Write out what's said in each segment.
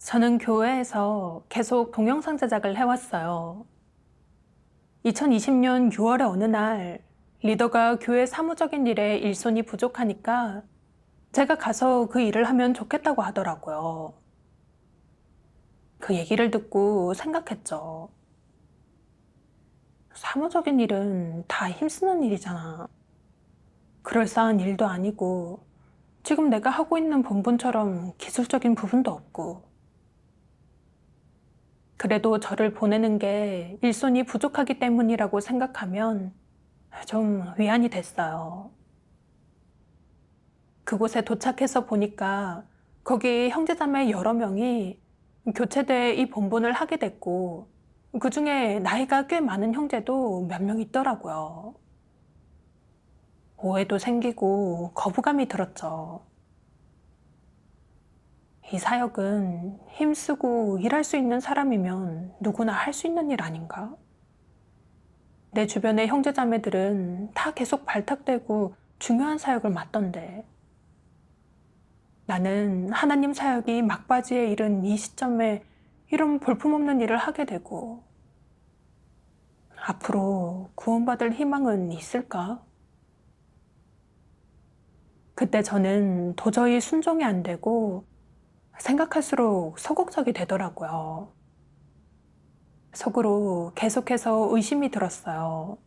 저는 교회에서 계속 동영상 제작을 해왔어요. 2020년 6월의 어느 날 리더가 교회 사무적인 일에 일손이 부족하니까 제가 가서 그 일을 하면 좋겠다고 하더라고요. 그 얘기를 듣고 생각했죠. 사무적인 일은 다 힘쓰는 일이잖아. 그럴싸한 일도 아니고 지금 내가 하고 있는 본분처럼 기술적인 부분도 없고 그래도 저를 보내는 게 일손이 부족하기 때문이라고 생각하면 좀 위안이 됐어요. 그곳에 도착해서 보니까 거기 형제자매 여러 명이 교체돼 이 본분을 하게 됐고 그 중에 나이가 꽤 많은 형제도 몇 명 있더라고요. 오해도 생기고 거부감이 들었죠. 이 사역은 힘쓰고 일할 수 있는 사람이면 누구나 할 수 있는 일 아닌가? 내 주변의 형제자매들은 다 계속 발탁되고 중요한 사역을 맡던데 나는 하나님 사역이 막바지에 이른 이 시점에 이런 볼품없는 일을 하게 되고 앞으로 구원받을 희망은 있을까? 그때 저는 도저히 순종이 안 되고 생각할수록 소극적이 되더라고요. 속으로 계속해서 의심이 들었어요.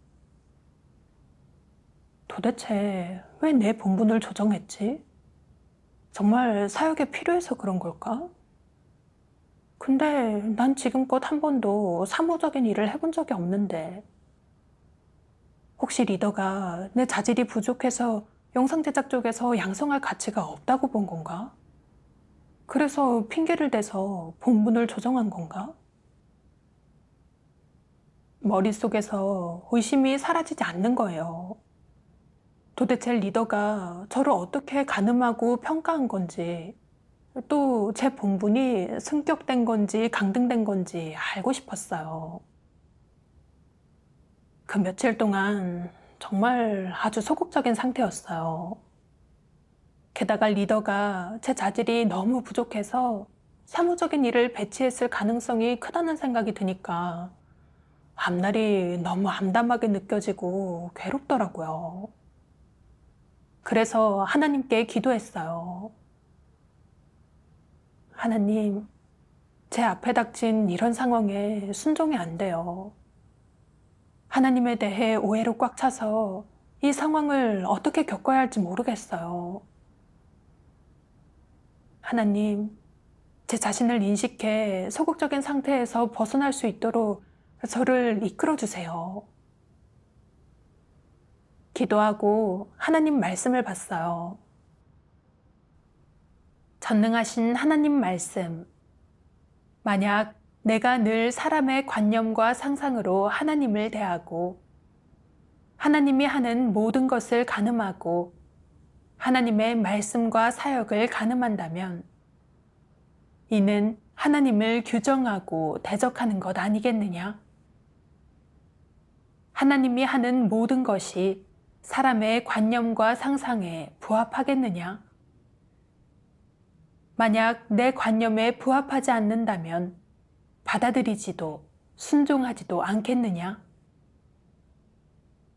도대체 왜 내 본분을 조정했지? 정말 사역에 필요해서 그런 걸까? 근데 난 지금껏 한 번도 사무적인 일을 해본 적이 없는데 혹시 리더가 내 자질이 부족해서 영상 제작 쪽에서 양성할 가치가 없다고 본 건가? 그래서 핑계를 대서 본분을 조정한 건가? 머릿속에서 의심이 사라지지 않는 거예요. 도대체 리더가 저를 어떻게 가늠하고 평가한 건지, 또 제 본분이 승격된 건지 강등된 건지 알고 싶었어요. 그 며칠 동안 정말 아주 소극적인 상태였어요. 게다가 리더가 제 자질이 너무 부족해서 사무적인 일을 배치했을 가능성이 크다는 생각이 드니까 앞날이 너무 암담하게 느껴지고 괴롭더라고요. 그래서 하나님께 기도했어요. 하나님, 제 앞에 닥친 이런 상황에 순종이 안 돼요. 하나님에 대해 오해로 꽉 차서 이 상황을 어떻게 겪어야 할지 모르겠어요. 하나님, 제 자신을 인식해 소극적인 상태에서 벗어날 수 있도록 저를 이끌어 주세요. 기도하고 하나님 말씀을 봤어요. 전능하신 하나님 말씀. 만약 내가 늘 사람의 관념과 상상으로 하나님을 대하고 하나님이 하는 모든 것을 가늠하고 하나님의 말씀과 사역을 가늠한다면 이는 하나님을 규정하고 대적하는 것 아니겠느냐? 하나님이 하는 모든 것이 사람의 관념과 상상에 부합하겠느냐? 만약 내 관념에 부합하지 않는다면 받아들이지도 순종하지도 않겠느냐?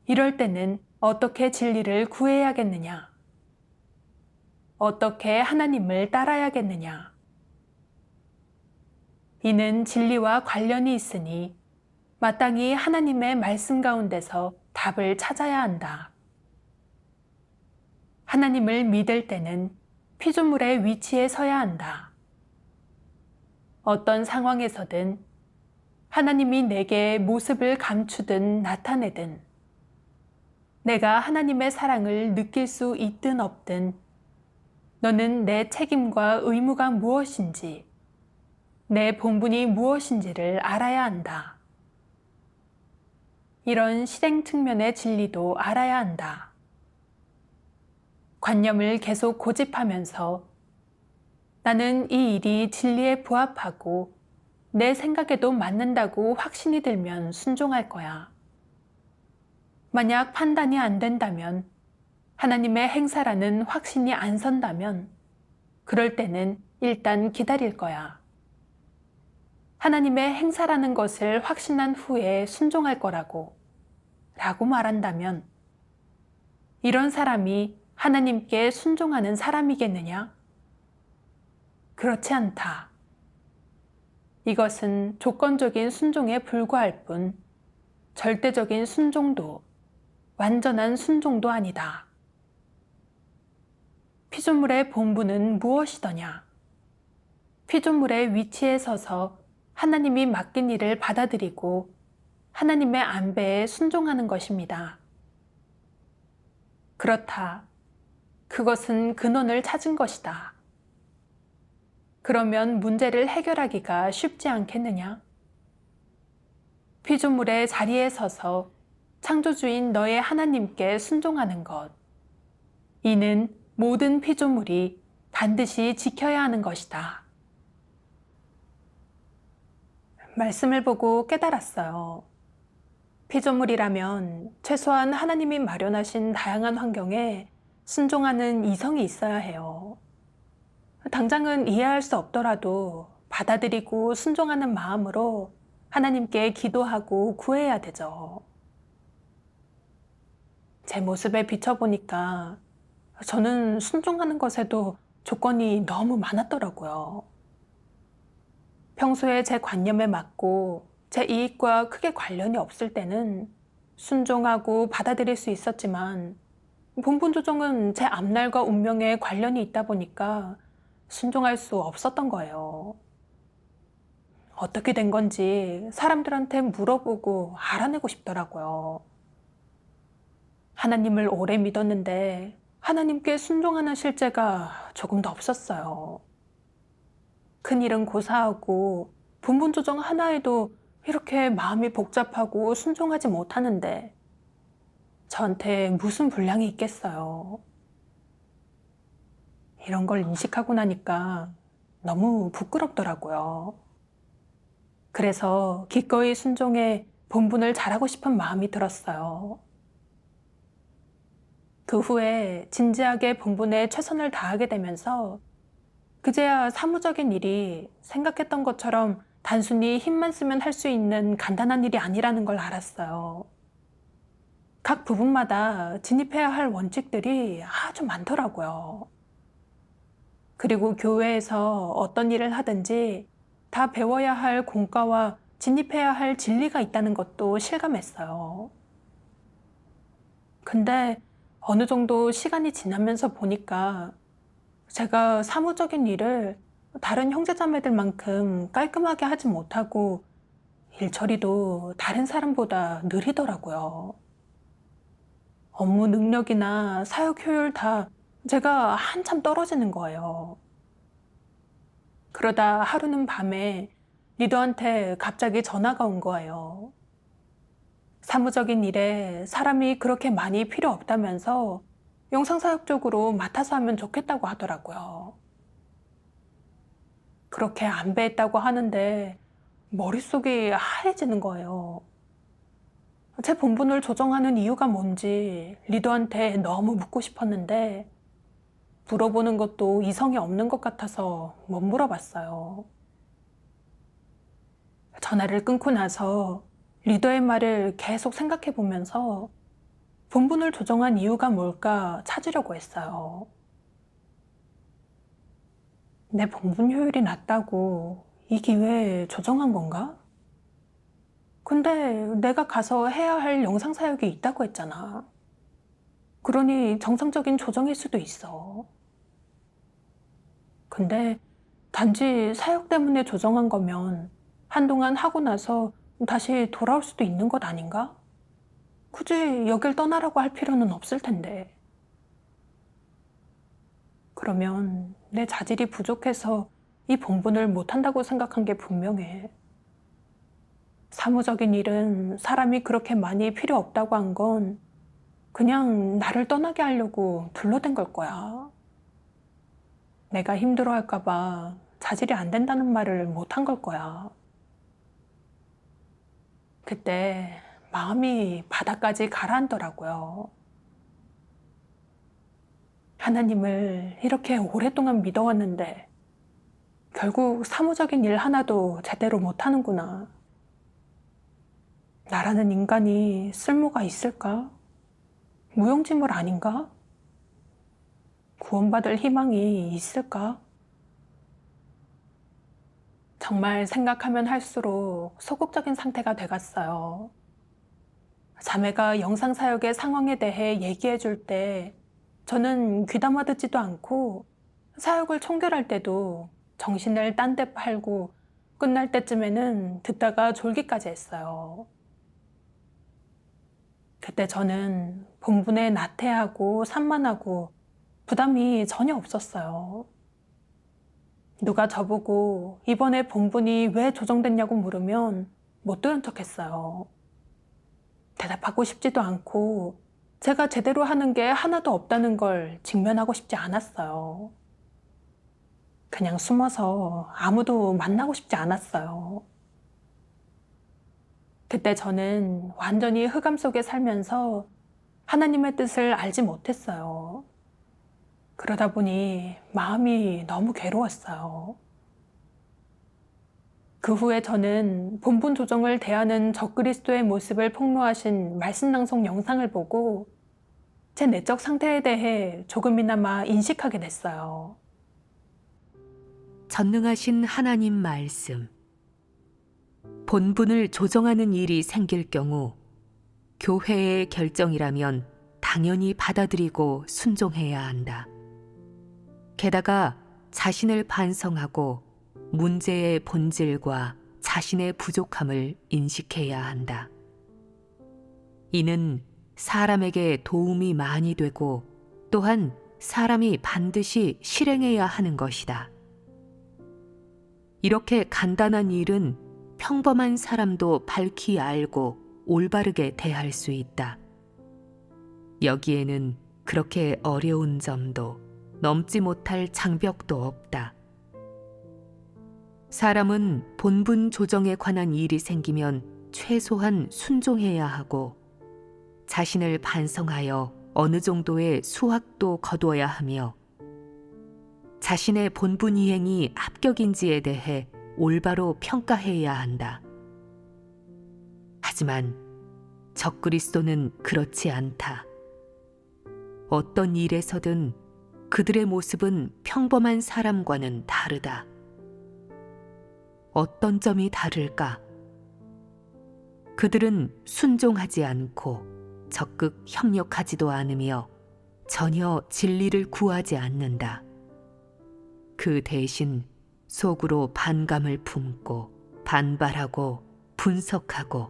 이럴 때는 어떻게 진리를 구해야겠느냐? 어떻게 하나님을 따라야겠느냐? 이는 진리와 관련이 있으니 마땅히 하나님의 말씀 가운데서 답을 찾아야 한다. 하나님을 믿을 때는 피조물의 위치에 서야 한다. 어떤 상황에서든 하나님이 내게 모습을 감추든 나타내든 내가 하나님의 사랑을 느낄 수 있든 없든 너는 내 책임과 의무가 무엇인지 내 본분이 무엇인지를 알아야 한다. 이런 실행 측면의 진리도 알아야 한다. 관념을 계속 고집하면서 나는 이 일이 진리에 부합하고 내 생각에도 맞는다고 확신이 들면 순종할 거야. 만약 판단이 안 된다면, 하나님의 행사라는 확신이 안 선다면, 그럴 때는 일단 기다릴 거야. 하나님의 행사라는 것을 확신한 후에 순종할 거라고 라고 말한다면 이런 사람이 하나님께 순종하는 사람이겠느냐? 그렇지 않다. 이것은 조건적인 순종에 불과할 뿐 절대적인 순종도 완전한 순종도 아니다. 피조물의 본분은 무엇이더냐? 피조물의 위치에 서서 하나님이 맡긴 일을 받아들이고 하나님의 안배에 순종하는 것입니다. 그렇다. 그것은 근원을 찾은 것이다. 그러면 문제를 해결하기가 쉽지 않겠느냐? 피조물의 자리에 서서 창조주인 너의 하나님께 순종하는 것. 이는 모든 피조물이 반드시 지켜야 하는 것이다. 말씀을 보고 깨달았어요. 피조물이라면 최소한 하나님이 마련하신 다양한 환경에 순종하는 이성이 있어야 해요. 당장은 이해할 수 없더라도 받아들이고 순종하는 마음으로 하나님께 기도하고 구해야 되죠. 제 모습에 비춰보니까 저는 순종하는 것에도 조건이 너무 많았더라고요. 평소에 제 관념에 맞고 제 이익과 크게 관련이 없을 때는 순종하고 받아들일 수 있었지만 본분 조정은 제 앞날과 운명에 관련이 있다 보니까 순종할 수 없었던 거예요. 어떻게 된 건지 사람들한테 물어보고 알아내고 싶더라고요. 하나님을 오래 믿었는데 하나님께 순종하는 실제가 조금도 없었어요. 큰일은 고사하고 본분 조정 하나에도 이렇게 마음이 복잡하고 순종하지 못하는데 저한테 무슨 분량이 있겠어요. 이런 걸 인식하고 나니까 너무 부끄럽더라고요. 그래서 기꺼이 순종해 본분을 잘하고 싶은 마음이 들었어요. 그 후에 진지하게 본분에 최선을 다하게 되면서 그제야 사무적인 일이 생각했던 것처럼 단순히 힘만 쓰면 할 수 있는 간단한 일이 아니라는 걸 알았어요. 각 부분마다 진입해야 할 원칙들이 아주 많더라고요. 그리고 교회에서 어떤 일을 하든지 다 배워야 할 공과와 진입해야 할 진리가 있다는 것도 실감했어요. 근데 어느 정도 시간이 지나면서 보니까 제가 사무적인 일을 다른 형제자매들만큼 깔끔하게 하지 못하고 일 처리도 다른 사람보다 느리더라고요. 업무 능력이나 사역 효율 다 제가 한참 떨어지는 거예요. 그러다 하루는 밤에 리더한테 갑자기 전화가 온 거예요. 사무적인 일에 사람이 그렇게 많이 필요 없다면서 영상사역 쪽으로 맡아서 하면 좋겠다고 하더라고요. 그렇게 안배했다고 하는데 머릿속이 하얘지는 거예요. 제 본분을 조정하는 이유가 뭔지 리더한테 너무 묻고 싶었는데 물어보는 것도 이성이 없는 것 같아서 못 물어봤어요. 전화를 끊고 나서 리더의 말을 계속 생각해 보면서 본분을 조정한 이유가 뭘까 찾으려고 했어요. 내 본분 효율이 낮다고 이 기회에 조정한 건가? 근데 내가 가서 해야 할 영상 사역이 있다고 했잖아. 그러니 정상적인 조정일 수도 있어. 근데 단지 사역 때문에 조정한 거면 한동안 하고 나서 다시 돌아올 수도 있는 것 아닌가? 굳이 여길 떠나라고 할 필요는 없을 텐데. 그러면 내 자질이 부족해서 이 본분을 못한다고 생각한 게 분명해. 사무적인 일은 사람이 그렇게 많이 필요 없다고 한 건 그냥 나를 떠나게 하려고 둘러댄 걸 거야. 내가 힘들어 할까봐 자질이 안 된다는 말을 못 한 걸 거야. 그때 마음이 바닥까지 가라앉더라고요. 하나님을 이렇게 오랫동안 믿어왔는데 결국 사무적인 일 하나도 제대로 못하는구나. 나라는 인간이 쓸모가 있을까? 무용지물 아닌가? 구원받을 희망이 있을까? 정말 생각하면 할수록 소극적인 상태가 돼갔어요. 자매가 영상사역의 상황에 대해 얘기해 줄 때 저는 귀담아 듣지도 않고 사역을 총결할 때도 정신을 딴 데 팔고 끝날 때쯤에는 듣다가 졸기까지 했어요. 그때 저는 본분에 나태하고 산만하고 부담이 전혀 없었어요. 누가 저보고 이번에 본분이 왜 조정됐냐고 물으면 못 들은 척 했어요. 대답하고 싶지도 않고 제가 제대로 하는 게 하나도 없다는 걸 직면하고 싶지 않았어요. 그냥 숨어서 아무도 만나고 싶지 않았어요. 그때 저는 완전히 흑암 속에 살면서 하나님의 뜻을 알지 못했어요. 그러다 보니 마음이 너무 괴로웠어요. 그 후에 저는 본분 조정을 대하는 적그리스도의 모습을 폭로하신 말씀 낭송 영상을 보고 제 내적 상태에 대해 조금이나마 인식하게 됐어요. 전능하신 하나님 말씀. 본분을 조정하는 일이 생길 경우 교회의 결정이라면 당연히 받아들이고 순종해야 한다. 게다가 자신을 반성하고 문제의 본질과 자신의 부족함을 인식해야 한다. 이는 사람에게 도움이 많이 되고 또한 사람이 반드시 실행해야 하는 것이다. 이렇게 간단한 일은 평범한 사람도 밝히 알고 올바르게 대할 수 있다. 여기에는 그렇게 어려운 점도 넘지 못할 장벽도 없다. 사람은 본분 조정에 관한 일이 생기면 최소한 순종해야 하고 자신을 반성하여 어느 정도의 수확도 거두어야 하며 자신의 본분 이행이 합격인지에 대해 올바로 평가해야 한다. 하지만 적그리스도는 그렇지 않다. 어떤 일에서든 그들의 모습은 평범한 사람과는 다르다. 어떤 점이 다를까? 그들은 순종하지 않고 적극 협력하지도 않으며 전혀 진리를 구하지 않는다. 그 대신 속으로 반감을 품고 반발하고 분석하고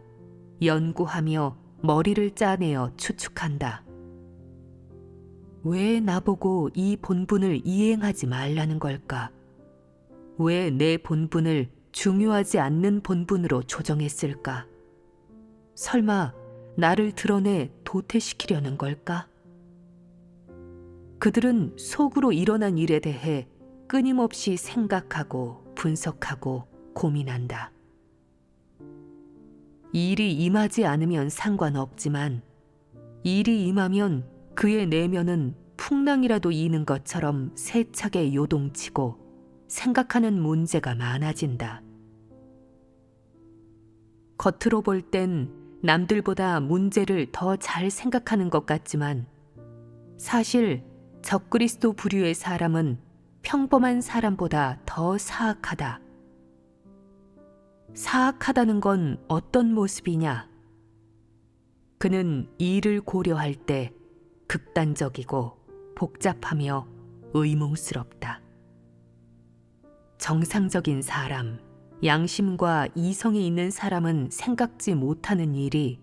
연구하며 머리를 짜내어 추측한다. 왜 나보고 이 본분을 이행하지 말라는 걸까? 왜 내 본분을 중요하지 않는 본분으로 조정했을까? 설마 나를 드러내 도태시키려는 걸까? 그들은 속으로 일어난 일에 대해 끊임없이 생각하고 분석하고 고민한다. 일이 임하지 않으면 상관없지만 일이 임하면 그의 내면은 풍랑이라도 이는 것처럼 세차게 요동치고 생각하는 문제가 많아진다. 겉으로 볼 땐 남들보다 문제를 더 잘 생각하는 것 같지만 사실 적그리스도 부류의 사람은 평범한 사람보다 더 사악하다. 사악하다는 건 어떤 모습이냐? 그는 일을 고려할 때 극단적이고 복잡하며 의문스럽다. 정상적인 사람, 양심과 이성이 있는 사람은 생각지 못하는 일이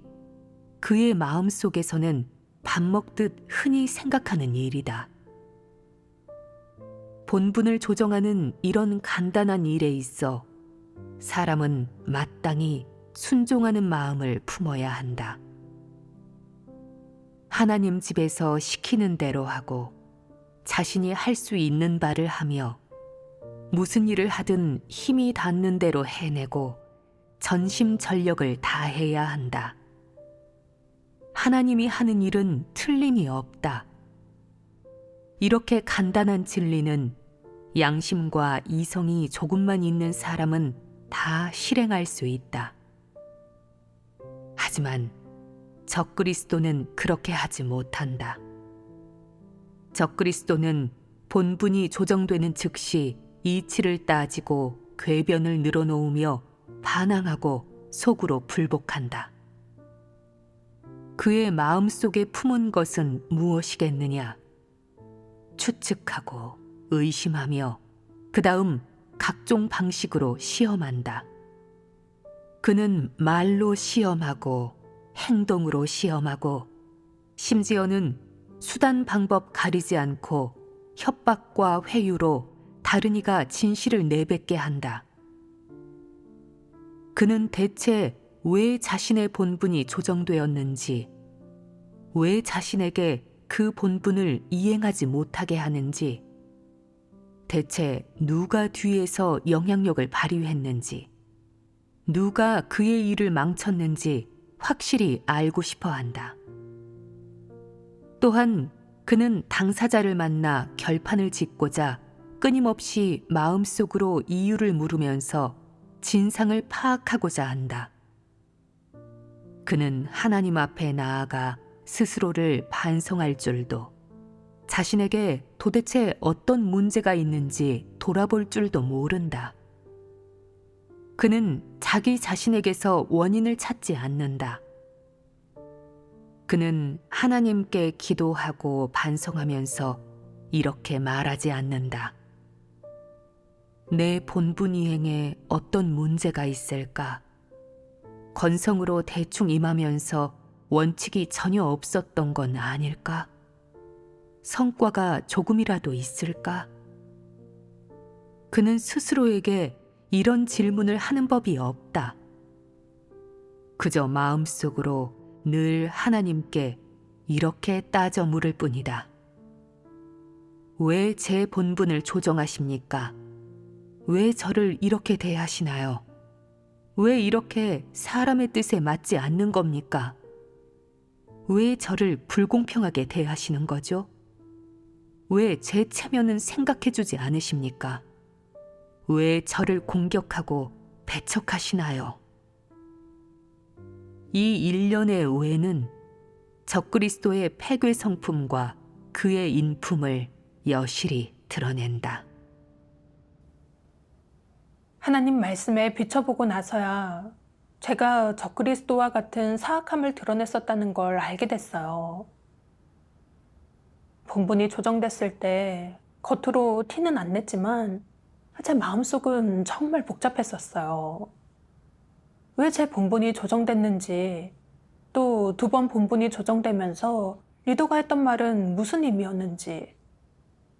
그의 마음속에서는 밥 먹듯 흔히 생각하는 일이다. 본분을 조정하는 이런 간단한 일에 있어 사람은 마땅히 순종하는 마음을 품어야 한다. 하나님 집에서 시키는 대로 하고 자신이 할 수 있는 바를 하며 무슨 일을 하든 힘이 닿는 대로 해내고 전심전력을 다해야 한다. 하나님이 하는 일은 틀림이 없다. 이렇게 간단한 진리는 양심과 이성이 조금만 있는 사람은 다 실행할 수 있다. 하지만 적그리스도는 그렇게 하지 못한다. 적그리스도는 본분이 조정되는 즉시 이치를 따지고 궤변을 늘어놓으며 반항하고 속으로 불복한다. 그의 마음속에 품은 것은 무엇이겠느냐? 추측하고 의심하며 그 다음 각종 방식으로 시험한다. 그는 말로 시험하고 행동으로 시험하고 심지어는 수단 방법 가리지 않고 협박과 회유로 다른 이가 진실을 내뱉게 한다. 그는 대체 왜 자신의 본분이 조정되었는지, 왜 자신에게 그 본분을 이행하지 못하게 하는지, 대체 누가 뒤에서 영향력을 발휘했는지, 누가 그의 일을 망쳤는지 확실히 알고 싶어 한다. 또한 그는 당사자를 만나 결판을 짓고자 끊임없이 마음속으로 이유를 물으면서 진상을 파악하고자 한다. 그는 하나님 앞에 나아가 스스로를 반성할 줄도, 자신에게 도대체 어떤 문제가 있는지 돌아볼 줄도 모른다. 그는 자기 자신에게서 원인을 찾지 않는다. 그는 하나님께 기도하고 반성하면서 이렇게 말하지 않는다. 내 본분 이행에 어떤 문제가 있을까? 건성으로 대충 임하면서 원칙이 전혀 없었던 건 아닐까? 성과가 조금이라도 있을까? 그는 스스로에게 이런 질문을 하는 법이 없다. 그저 마음속으로 늘 하나님께 이렇게 따져 물을 뿐이다. 왜 제 본분을 조정하십니까? 왜 저를 이렇게 대하시나요? 왜 이렇게 사람의 뜻에 맞지 않는 겁니까? 왜 저를 불공평하게 대하시는 거죠? 왜 제 체면은 생각해주지 않으십니까? 왜 저를 공격하고 배척하시나요? 이 일련의 오해는 적그리스도의 패괴 성품과 그의 인품을 여실히 드러낸다. 하나님 말씀에 비춰보고 나서야 제가 적그리스도와 같은 사악함을 드러냈었다는 걸 알게 됐어요. 본분이 조정됐을 때 겉으로 티는 안 냈지만 제 마음속은 정말 복잡했었어요. 왜 제 본분이 조정됐는지, 또 두 번 본분이 조정되면서 리더가 했던 말은 무슨 의미였는지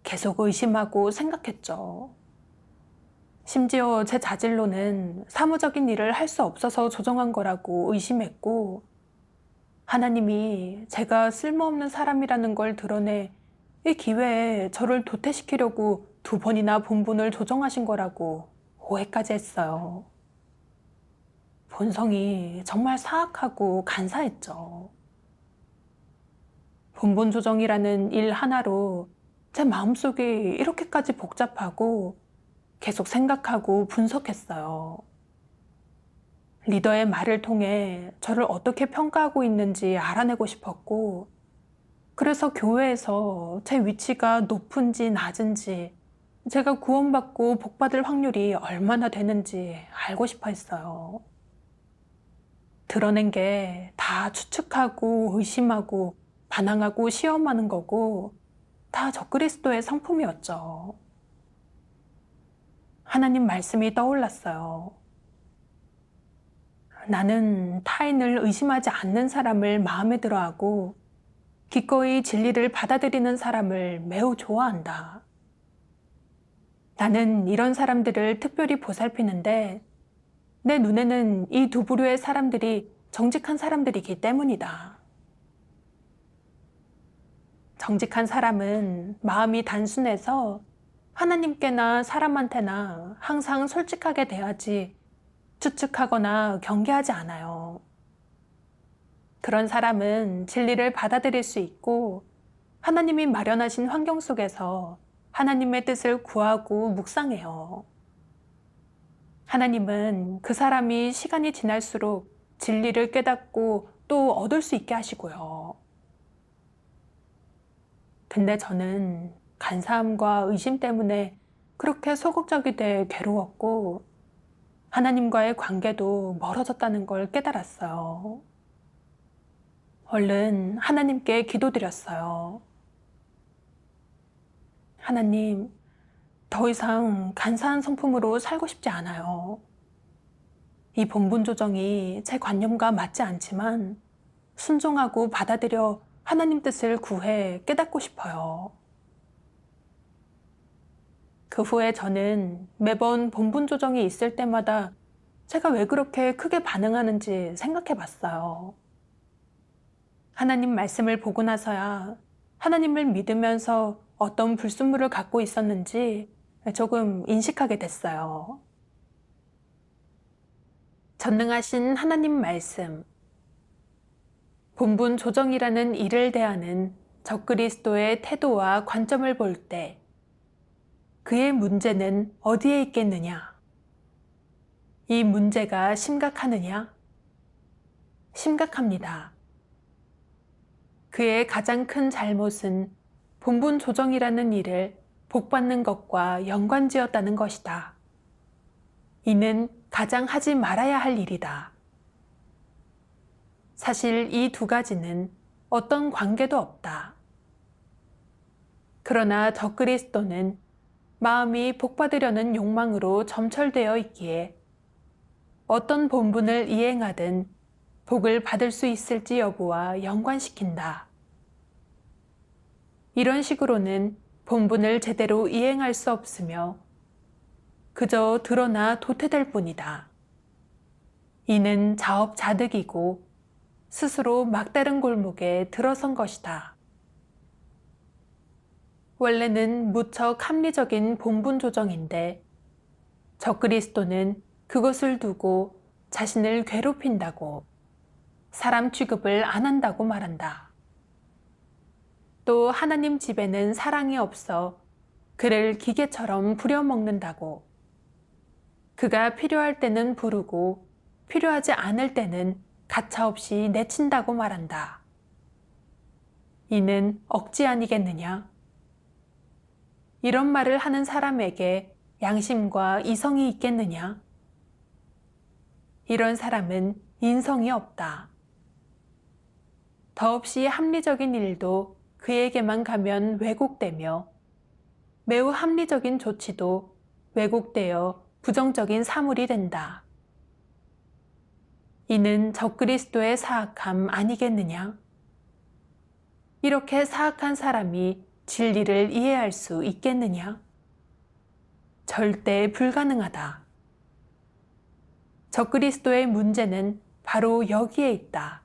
계속 의심하고 생각했죠. 심지어 제 자질로는 사무적인 일을 할 수 없어서 조정한 거라고 의심했고, 하나님이 제가 쓸모없는 사람이라는 걸 드러내 이 기회에 저를 도태시키려고 두 번이나 본분을 조정하신 거라고 오해까지 했어요. 본성이 정말 사악하고 간사했죠. 본분 조정이라는 일 하나로 제 마음속이 이렇게까지 복잡하고 계속 생각하고 분석했어요. 리더의 말을 통해 저를 어떻게 평가하고 있는지 알아내고 싶었고, 그래서 교회에서 제 위치가 높은지 낮은지, 제가 구원받고 복받을 확률이 얼마나 되는지 알고 싶어 했어요. 드러낸 게 다 추측하고 의심하고 반항하고 시험하는 거고 다 적그리스도의 성품이었죠. 하나님 말씀이 떠올랐어요. 나는 타인을 의심하지 않는 사람을 마음에 들어하고 기꺼이 진리를 받아들이는 사람을 매우 좋아한다. 나는 이런 사람들을 특별히 보살피는데 내 눈에는 이 두 부류의 사람들이 정직한 사람들이기 때문이다. 정직한 사람은 마음이 단순해서 하나님께나 사람한테나 항상 솔직하게 대하지 추측하거나 경계하지 않아요. 그런 사람은 진리를 받아들일 수 있고 하나님이 마련하신 환경 속에서 하나님의 뜻을 구하고 묵상해요. 하나님은 그 사람이 시간이 지날수록 진리를 깨닫고 또 얻을 수 있게 하시고요. 근데 저는 간사함과 의심 때문에 그렇게 소극적이 돼 괴로웠고 하나님과의 관계도 멀어졌다는 걸 깨달았어요. 얼른 하나님께 기도드렸어요. 하나님, 더 이상 간사한 성품으로 살고 싶지 않아요. 이 본분 조정이 제 관념과 맞지 않지만 순종하고 받아들여 하나님 뜻을 구해 깨닫고 싶어요. 그 후에 저는 매번 본분 조정이 있을 때마다 제가 왜 그렇게 크게 반응하는지 생각해 봤어요. 하나님 말씀을 보고 나서야 하나님을 믿으면서 어떤 불순물을 갖고 있었는지 조금 인식하게 됐어요. 전능하신 하나님 말씀, 본분 조정이라는 일을 대하는 적그리스도의 태도와 관점을 볼 때 그의 문제는 어디에 있겠느냐? 이 문제가 심각하느냐? 심각합니다. 그의 가장 큰 잘못은 본분 조정이라는 일을 복받는 것과 연관지었다는 것이다. 이는 가장 하지 말아야 할 일이다. 사실 이 두 가지는 어떤 관계도 없다. 그러나 적그리스도는 마음이 복받으려는 욕망으로 점철되어 있기에 어떤 본분을 이행하든 복을 받을 수 있을지 여부와 연관시킨다. 이런 식으로는 본분을 제대로 이행할 수 없으며 그저 드러나 도태될 뿐이다. 이는 자업자득이고 스스로 막다른 골목에 들어선 것이다. 원래는 무척 합리적인 본분 조정인데 적그리스도는 그것을 두고 자신을 괴롭힌다고 사람 취급을 안 한다고 말한다. 또 하나님 집에는 사랑이 없어 그를 기계처럼 부려먹는다고 그가 필요할 때는 부르고 필요하지 않을 때는 가차없이 내친다고 말한다. 이는 억지 아니겠느냐? 이런 말을 하는 사람에게 양심과 이성이 있겠느냐? 이런 사람은 인성이 없다. 더없이 합리적인 일도 그에게만 가면 왜곡되며 매우 합리적인 조치도 왜곡되어 부정적인 사물이 된다. 이는 적그리스도의 사악함 아니겠느냐? 이렇게 사악한 사람이 진리를 이해할 수 있겠느냐? 절대 불가능하다. 적그리스도의 문제는 바로 여기에 있다.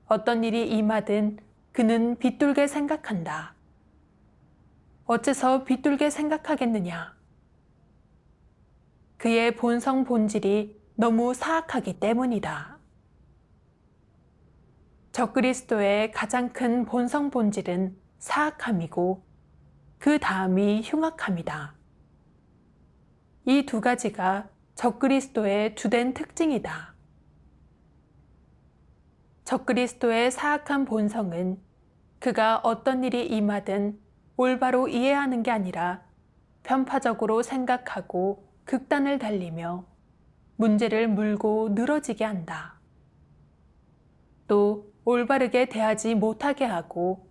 어떤 일이 임하든 그는 비뚤게 생각한다. 어째서 비뚤게 생각하겠느냐? 그의 본성 본질이 너무 사악하기 때문이다. 적그리스도의 가장 큰 본성 본질은 사악함이고 그 다음이 흉악함이다. 이 두 가지가 적그리스도의 주된 특징이다. 적그리스도의 사악한 본성은 그가 어떤 일이 임하든 올바로 이해하는 게 아니라 편파적으로 생각하고 극단을 달리며 문제를 물고 늘어지게 한다. 또 올바르게 대하지 못하게 하고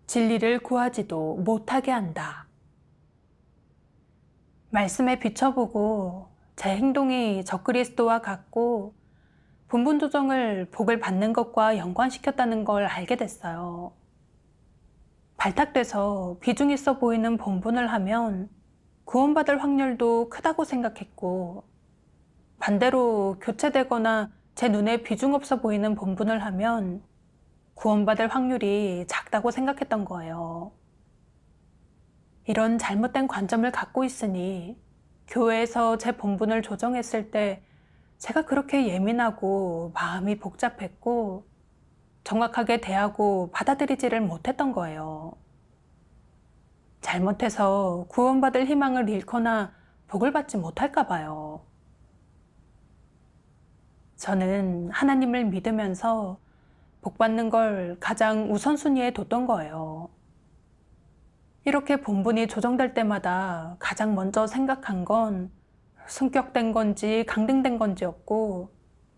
진리를 구하지도 못하게 한다. 말씀에 비춰보고 제 행동이 적그리스도와 같고 본분 조정을 복을 받는 것과 연관시켰다는 걸 알게 됐어요. 발탁돼서 비중 있어 보이는 본분을 하면 구원받을 확률도 크다고 생각했고 반대로 교체되거나 제 눈에 비중 없어 보이는 본분을 하면 구원받을 확률이 작다고 생각했던 거예요. 이런 잘못된 관점을 갖고 있으니 교회에서 제 본분을 조정했을 때 제가 그렇게 예민하고 마음이 복잡했고 정확하게 대하고 받아들이지를 못했던 거예요. 잘못해서 구원받을 희망을 잃거나 복을 받지 못할까 봐요. 저는 하나님을 믿으면서 복 받는 걸 가장 우선순위에 뒀던 거예요. 이렇게 본분이 조정될 때마다 가장 먼저 생각한 건 승격된 건지 강등된 건지였고,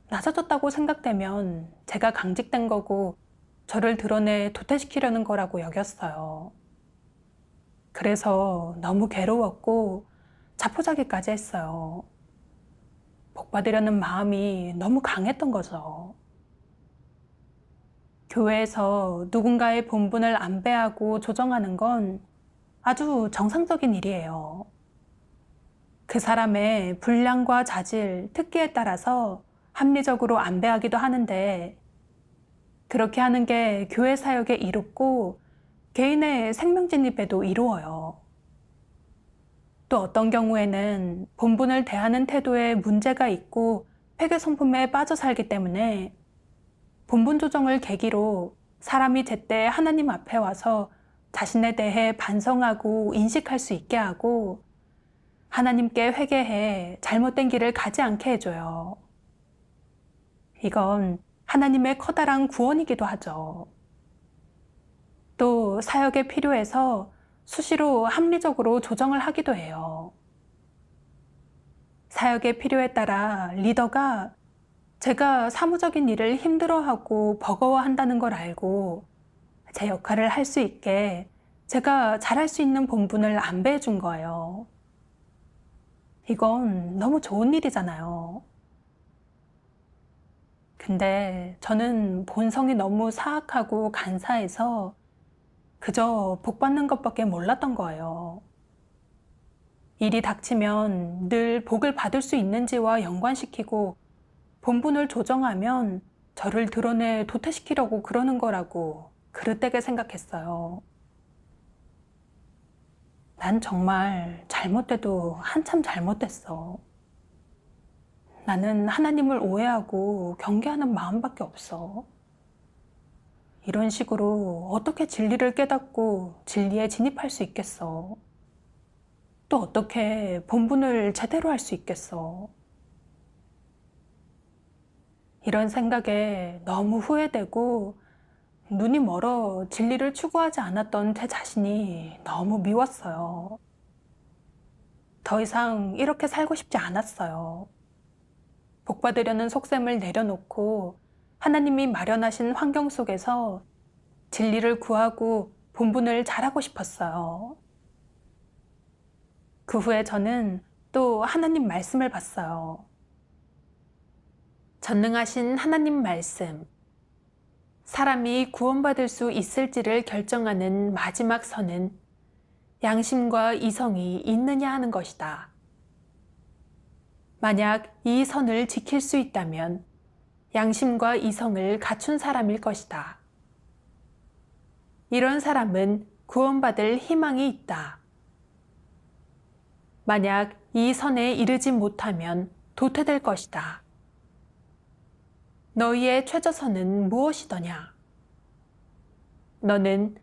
낮아졌다고 생각되면 제가 강직된 거고 저를 드러내 도태시키려는 거라고 여겼어요. 그래서 너무 괴로웠고 자포자기까지 했어요. 복 받으려는 마음이 너무 강했던 거죠. 교회에서 누군가의 본분을 안배하고 조정하는 건 아주 정상적인 일이에요. 그 사람의 분량과 자질, 특기에 따라서 합리적으로 안배하기도 하는데, 그렇게 하는 게 교회 사역에 이롭고 개인의 생명 진입에도 이루어요. 또 어떤 경우에는 본분을 대하는 태도에 문제가 있고 폐괴성품에 빠져 살기 때문에 본분 조정을 계기로 사람이 제때 하나님 앞에 와서 자신에 대해 반성하고 인식할 수 있게 하고 하나님께 회개해 잘못된 길을 가지 않게 해줘요. 이건 하나님의 커다란 구원이기도 하죠. 또 사역에 필요해서 수시로 합리적으로 조정을 하기도 해요. 사역의 필요에 따라 리더가 제가 사무적인 일을 힘들어하고 버거워한다는 걸 알고 제 역할을 할 수 있게 제가 잘할 수 있는 본분을 안배해 준 거예요. 이건 너무 좋은 일이잖아요. 근데 저는 본성이 너무 사악하고 간사해서 그저 복 받는 것밖에 몰랐던 거예요. 일이 닥치면 늘 복을 받을 수 있는지와 연관시키고 본분을 조정하면 저를 드러내 도태시키려고 그러는 거라고 그릇되게 생각했어요. 난 정말 잘못돼도 한참 잘못됐어. 나는 하나님을 오해하고 경계하는 마음밖에 없어. 이런 식으로 어떻게 진리를 깨닫고 진리에 진입할 수 있겠어? 또 어떻게 본분을 제대로 할 수 있겠어? 이런 생각에 너무 후회되고 눈이 멀어 진리를 추구하지 않았던 제 자신이 너무 미웠어요. 더 이상 이렇게 살고 싶지 않았어요. 복받으려는 속셈을 내려놓고 하나님이 마련하신 환경 속에서 진리를 구하고 본분을 잘하고 싶었어요. 그 후에 저는 또 하나님 말씀을 봤어요. 전능하신 하나님 말씀. 사람이 구원받을 수 있을지를 결정하는 마지막 선은 양심과 이성이 있느냐 하는 것이다. 만약 이 선을 지킬 수 있다면 양심과 이성을 갖춘 사람일 것이다. 이런 사람은 구원받을 희망이 있다. 만약 이 선에 이르지 못하면 도태될 것이다. 너희의 최저선은 무엇이더냐? 너는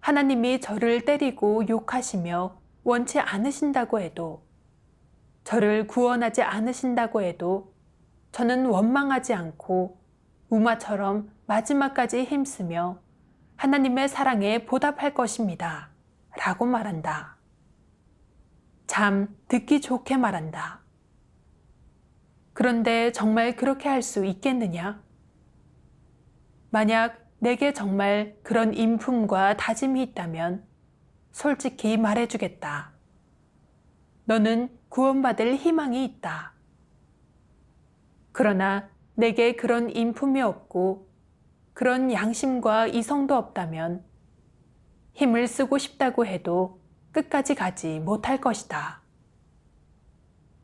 하나님이 저를 때리고 욕하시며 원치 않으신다고 해도, 저를 구원하지 않으신다고 해도 저는 원망하지 않고 우마처럼 마지막까지 힘쓰며 하나님의 사랑에 보답할 것입니다. 라고 말한다. 참 듣기 좋게 말한다. 그런데 정말 그렇게 할 수 있겠느냐? 만약 내게 정말 그런 인품과 다짐이 있다면 솔직히 말해주겠다. 너는 구원받을 희망이 있다. 그러나 내게 그런 인품이 없고 그런 양심과 이성도 없다면 힘을 쓰고 싶다고 해도 끝까지 가지 못할 것이다.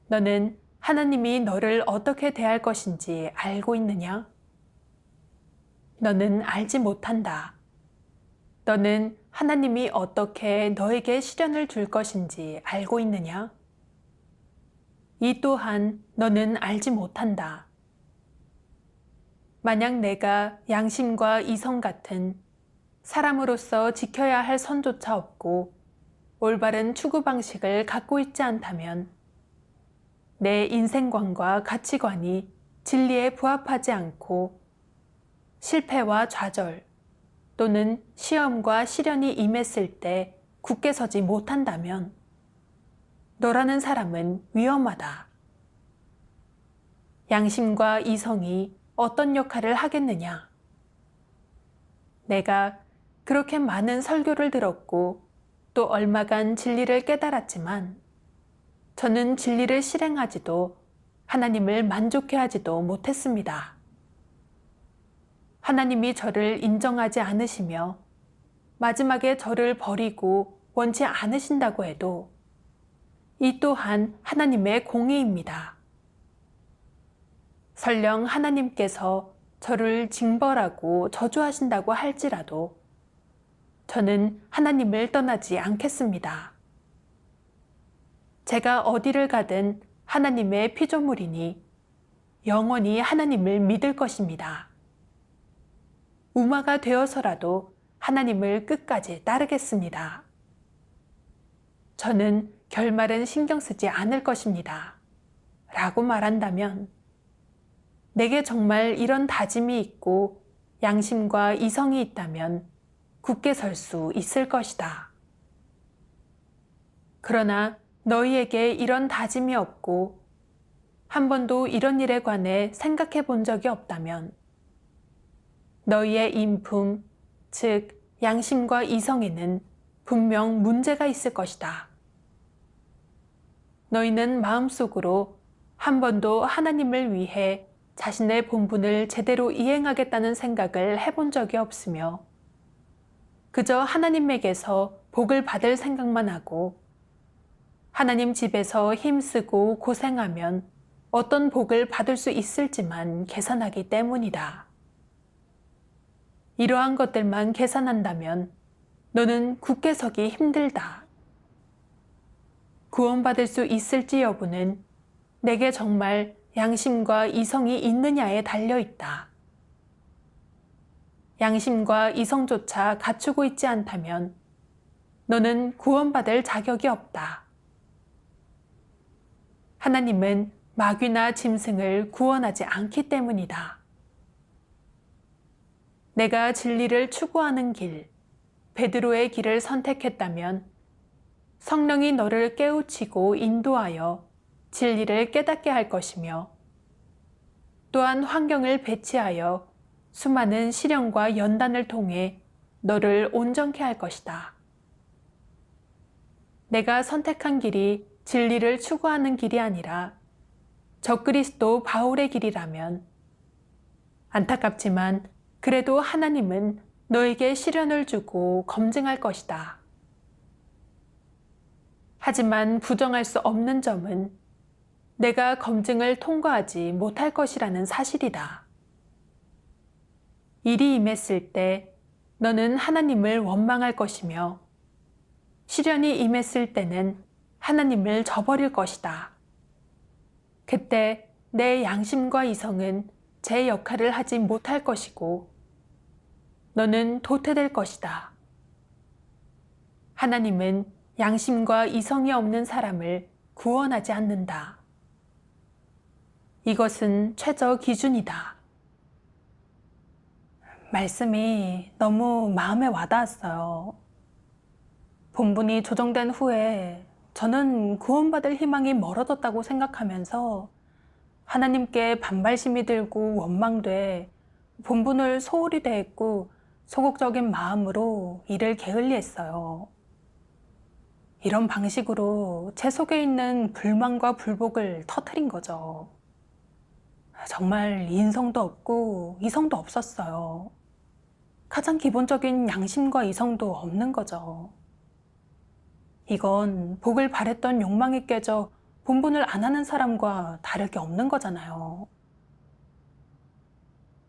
너는 하나님이 너를 어떻게 대할 것인지 알고 있느냐? 너는 알지 못한다. 너는 하나님이 어떻게 너에게 시련을 줄 것인지 알고 있느냐? 이 또한 너는 알지 못한다. 만약 내가 양심과 이성 같은 사람으로서 지켜야 할 선조차 없고 올바른 추구 방식을 갖고 있지 않다면 내 인생관과 가치관이 진리에 부합하지 않고 실패와 좌절 또는 시험과 시련이 임했을 때 굳게 서지 못한다면 너라는 사람은 위험하다. 양심과 이성이 어떤 역할을 하겠느냐? 내가 그렇게 많은 설교를 들었고 또 얼마간 진리를 깨달았지만 저는 진리를 실행하지도 하나님을 만족해 하지도 못했습니다. 하나님이 저를 인정하지 않으시며 마지막에 저를 버리고 원치 않으신다고 해도 이 또한 하나님의 공의입니다. 설령 하나님께서 저를 징벌하고 저주하신다고 할지라도 저는 하나님을 떠나지 않겠습니다. 제가 어디를 가든 하나님의 피조물이니 영원히 하나님을 믿을 것입니다. 우마가 되어서라도 하나님을 끝까지 따르겠습니다. 저는 결말은 신경 쓰지 않을 것입니다. 라고 말한다면 내게 정말 이런 다짐이 있고 양심과 이성이 있다면 굳게 설 수 있을 것이다. 그러나 너희에게 이런 다짐이 없고 한 번도 이런 일에 관해 생각해 본 적이 없다면 너희의 인품, 즉 양심과 이성에는 분명 문제가 있을 것이다. 너희는 마음속으로 한 번도 하나님을 위해 자신의 본분을 제대로 이행하겠다는 생각을 해본 적이 없으며 그저 하나님에게서 복을 받을 생각만 하고 하나님 집에서 힘쓰고 고생하면 어떤 복을 받을 수 있을지만 계산하기 때문이다. 이러한 것들만 계산한다면 너는 굳게 서기 힘들다. 구원받을 수 있을지 여부는 내게 정말 양심과 이성이 있느냐에 달려있다. 양심과 이성조차 갖추고 있지 않다면 너는 구원받을 자격이 없다. 하나님은 마귀나 짐승을 구원하지 않기 때문이다. 내가 진리를 추구하는 길, 베드로의 길을 선택했다면 성령이 너를 깨우치고 인도하여 진리를 깨닫게 할 것이며 또한 환경을 배치하여 수많은 시련과 연단을 통해 너를 온전케 할 것이다. 내가 선택한 길이 진리를 추구하는 길이 아니라 적그리스도 바울의 길이라면 안타깝지만 그래도 하나님은 너에게 시련을 주고 검증할 것이다. 하지만 부정할 수 없는 점은 내가 검증을 통과하지 못할 것이라는 사실이다. 일이 임했을 때 너는 하나님을 원망할 것이며 시련이 임했을 때는 하나님을 저버릴 것이다. 그때 내 양심과 이성은 제 역할을 하지 못할 것이고 너는 도태될 것이다. 하나님은 양심과 이성이 없는 사람을 구원하지 않는다. 이것은 최저 기준이다. 말씀이 너무 마음에 와닿았어요. 본분이 조정된 후에 저는 구원받을 희망이 멀어졌다고 생각하면서 하나님께 반발심이 들고 원망돼 본분을 소홀히 대했고 소극적인 마음으로 일을 게을리했어요. 이런 방식으로 제 속에 있는 불만과 불복을 터뜨린 거죠. 정말 인성도 없고 이성도 없었어요. 가장 기본적인 양심과 이성도 없는 거죠. 이건 복을 바랬던 욕망이 깨져 본분을 안 하는 사람과 다를 게 없는 거잖아요.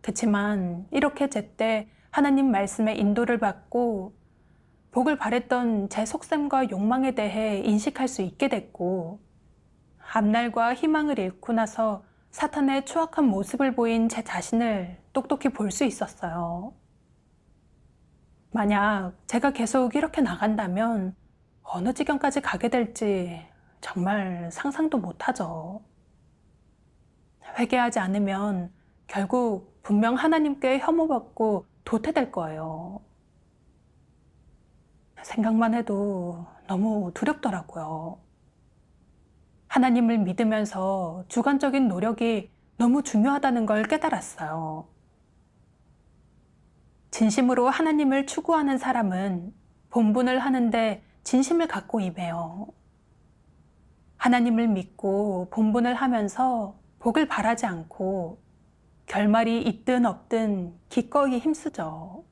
그치만 이렇게 제때 하나님 말씀의 인도를 받고 복을 바랬던 제 속셈과 욕망에 대해 인식할 수 있게 됐고 앞날과 희망을 잃고 나서 사탄의 추악한 모습을 보인 제 자신을 똑똑히 볼 수 있었어요. 만약 제가 계속 이렇게 나간다면 어느 지경까지 가게 될지 정말 상상도 못하죠. 회개하지 않으면 결국 분명 하나님께 혐오받고 도태될 거예요. 생각만 해도 너무 두렵더라고요. 하나님을 믿으면서 주관적인 노력이 너무 중요하다는 걸 깨달았어요. 진심으로 하나님을 추구하는 사람은 본분을 하는데 진심을 갖고 임해요. 하나님을 믿고 본분을 하면서 복을 바라지 않고 결말이 있든 없든 기꺼이 힘쓰죠.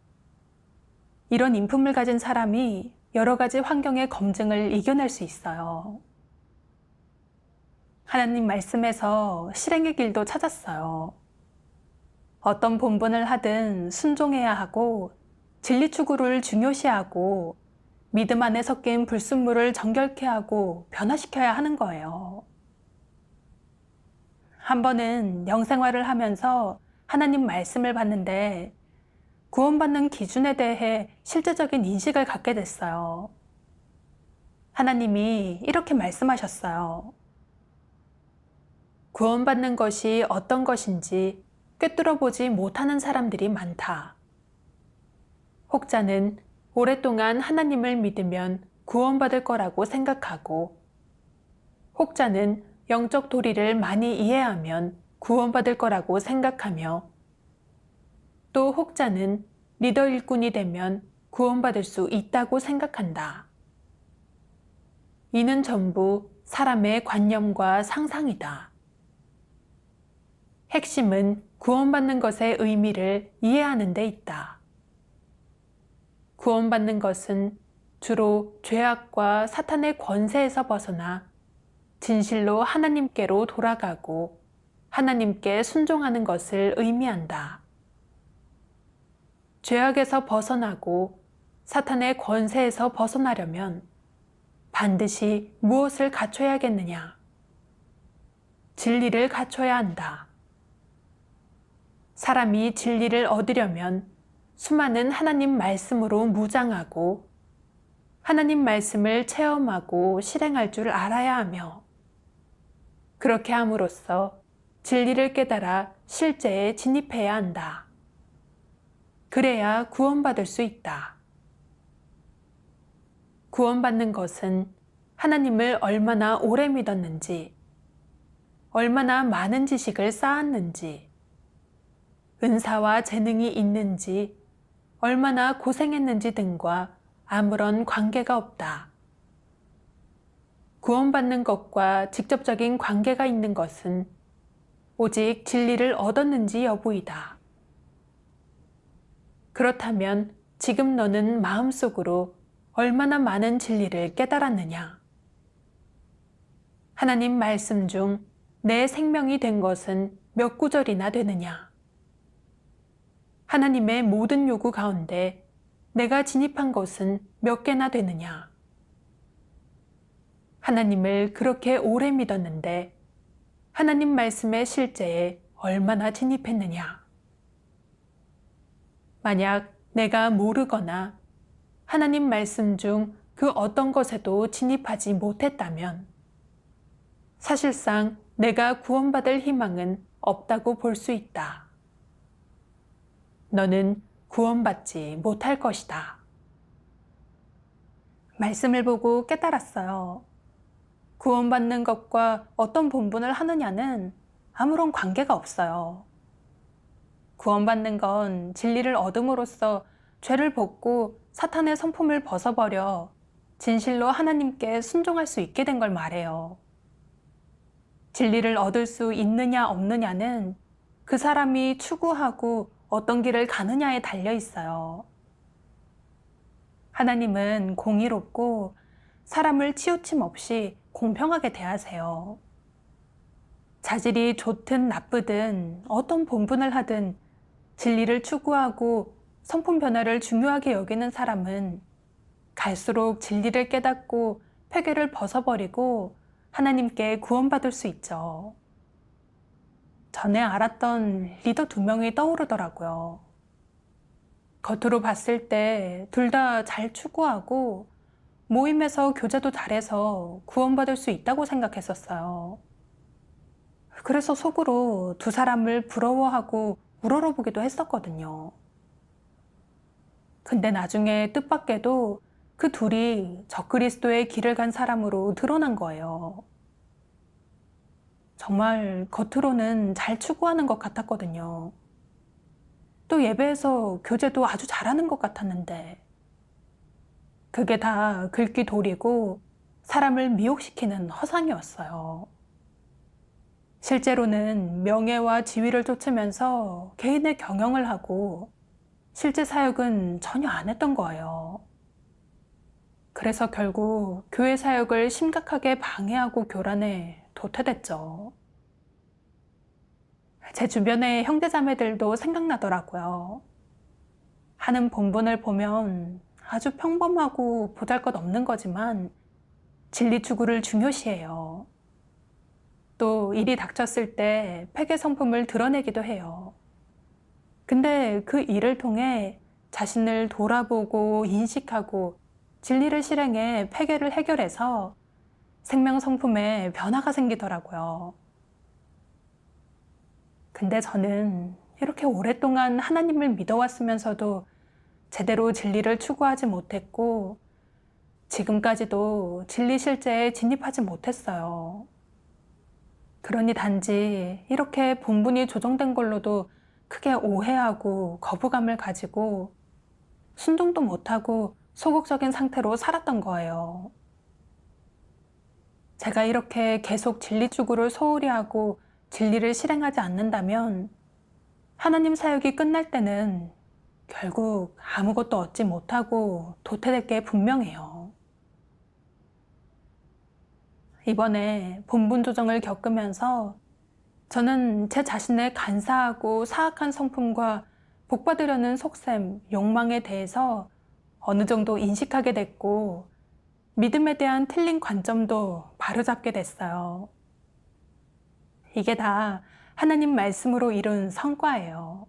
이런 인품을 가진 사람이 여러 가지 환경의 검증을 이겨낼 수 있어요. 하나님 말씀에서 실행의 길도 찾았어요. 어떤 본분을 하든 순종해야 하고 진리 추구를 중요시하고 믿음 안에 섞인 불순물을 정결케 하고 변화시켜야 하는 거예요. 한 번은 영생활을 하면서 하나님 말씀을 봤는데 구원받는 기준에 대해 실제적인 인식을 갖게 됐어요. 하나님이 이렇게 말씀하셨어요. 구원받는 것이 어떤 것인지 꿰뚫어 보지 못하는 사람들이 많다. 혹자는 오랫동안 하나님을 믿으면 구원받을 거라고 생각하고, 혹자는 영적 도리를 많이 이해하면 구원받을 거라고 생각하며, 또 혹자는 리더 일꾼이 되면 구원받을 수 있다고 생각한다. 이는 전부 사람의 관념과 상상이다. 핵심은 구원받는 것의 의미를 이해하는 데 있다. 구원받는 것은 주로 죄악과 사탄의 권세에서 벗어나 진실로 하나님께로 돌아가고 하나님께 순종하는 것을 의미한다. 죄악에서 벗어나고 사탄의 권세에서 벗어나려면 반드시 무엇을 갖춰야겠느냐? 진리를 갖춰야 한다. 사람이 진리를 얻으려면 수많은 하나님 말씀으로 무장하고 하나님 말씀을 체험하고 실행할 줄 알아야 하며, 그렇게 함으로써 진리를 깨달아 실제에 진입해야 한다. 그래야 구원받을 수 있다. 구원받는 것은 하나님을 얼마나 오래 믿었는지, 얼마나 많은 지식을 쌓았는지, 은사와 재능이 있는지, 얼마나 고생했는지 등과 아무런 관계가 없다. 구원받는 것과 직접적인 관계가 있는 것은 오직 진리를 얻었는지 여부이다. 그렇다면 지금 너는 마음속으로 얼마나 많은 진리를 깨달았느냐? 하나님 말씀 중 내 생명이 된 것은 몇 구절이나 되느냐? 하나님의 모든 요구 가운데 내가 진입한 것은 몇 개나 되느냐? 하나님을 그렇게 오래 믿었는데 하나님 말씀의 실제에 얼마나 진입했느냐? 만약 내가 모르거나 하나님 말씀 중 그 어떤 것에도 진입하지 못했다면 사실상 내가 구원받을 희망은 없다고 볼 수 있다. 너는 구원받지 못할 것이다. 말씀을 보고 깨달았어요. 구원받는 것과 어떤 본분을 하느냐는 아무런 관계가 없어요. 구원받는 건 진리를 얻음으로써 죄를 벗고 사탄의 성품을 벗어버려 진실로 하나님께 순종할 수 있게 된 걸 말해요. 진리를 얻을 수 있느냐 없느냐는 그 사람이 추구하고 어떤 길을 가느냐에 달려 있어요. 하나님은 공의롭고 사람을 치우침 없이 공평하게 대하세요. 자질이 좋든 나쁘든 어떤 본분을 하든 진리를 추구하고 성품 변화를 중요하게 여기는 사람은 갈수록 진리를 깨닫고 패괴를 벗어버리고 하나님께 구원받을 수 있죠. 전에 알았던 리더 2명이 떠오르더라고요. 겉으로 봤을 때 둘 다 잘 추구하고 모임에서 교제도 잘해서 구원받을 수 있다고 생각했었어요. 그래서 속으로 두 사람을 부러워하고 우러러보기도 했었거든요. 근데 나중에 뜻밖에도 그 둘이 적그리스도의 길을 간 사람으로 드러난 거예요. 정말 겉으로는 잘 추구하는 것 같았거든요. 또 예배에서 교제도 아주 잘하는 것 같았는데 그게 다 긁기 돌이고 사람을 미혹시키는 허상이었어요. 실제로는 명예와 지위를 쫓으면서 개인의 경영을 하고 실제 사역은 전혀 안 했던 거예요. 그래서 결국 교회 사역을 심각하게 방해하고 교란에 도태됐죠. 제 주변의 형제자매들도 생각나더라고요. 하는 본분을 보면 아주 평범하고 보잘것없는 거지만 진리 추구를 중요시해요. 또 일이 닥쳤을 때 폐괴 성품을 드러내기도 해요. 근데 그 일을 통해 자신을 돌아보고 인식하고 진리를 실행해 폐괴를 해결해서 생명 성품에 변화가 생기더라고요. 근데 저는 이렇게 오랫동안 하나님을 믿어왔으면서도 제대로 진리를 추구하지 못했고 지금까지도 진리 실제에 진입하지 못했어요. 그러니 단지 이렇게 본분이 조정된 걸로도 크게 오해하고 거부감을 가지고 순종도 못하고 소극적인 상태로 살았던 거예요. 제가 이렇게 계속 진리 추구를 소홀히 하고 진리를 실행하지 않는다면 하나님 사역이 끝날 때는 결국 아무것도 얻지 못하고 도태될 게 분명해요. 이번에 본분 조정을 겪으면서 저는 제 자신의 간사하고 사악한 성품과 복받으려는 속셈, 욕망에 대해서 어느 정도 인식하게 됐고 믿음에 대한 틀린 관점도 바로잡게 됐어요. 이게 다 하나님 말씀으로 이룬 성과예요.